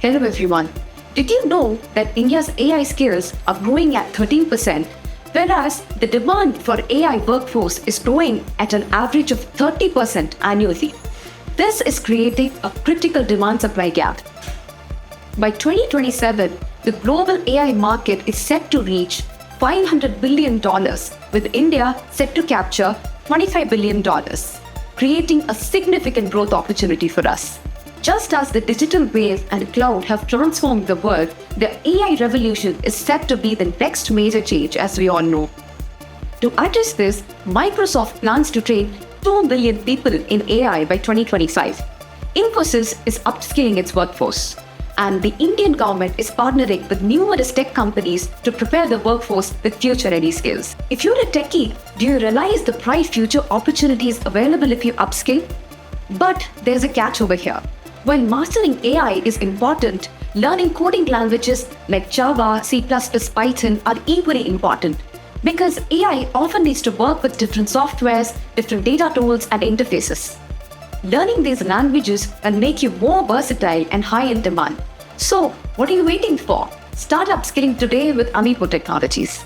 Hello everyone. Did you know that India's AI skills are growing at 13%, whereas the demand for AI workforce is growing at an average of 30% annually? This is creating a critical demand-supply gap. By 2027, the global AI market is set to reach $500 billion, with India set to capture $25 billion, creating a significant growth opportunity for us. Just as the digital wave and cloud have transformed the world, the AI revolution is set to be the next major change, as we all know. To address this, Microsoft plans to train 2 million people in AI by 2025. Infosys is upskilling its workforce, and the Indian government is partnering with numerous tech companies to prepare the workforce with future-ready skills. If you're a techie, do you realize the bright future opportunities available if you upskill? But there's a catch over here. While mastering AI is important, learning coding languages like Java, C++, Python are equally important, because AI often needs to work with different softwares, different data tools, and interfaces. Learning these languages will make you more versatile and high in demand. So, what are you waiting for? Start upskilling today with Amypo Technologies.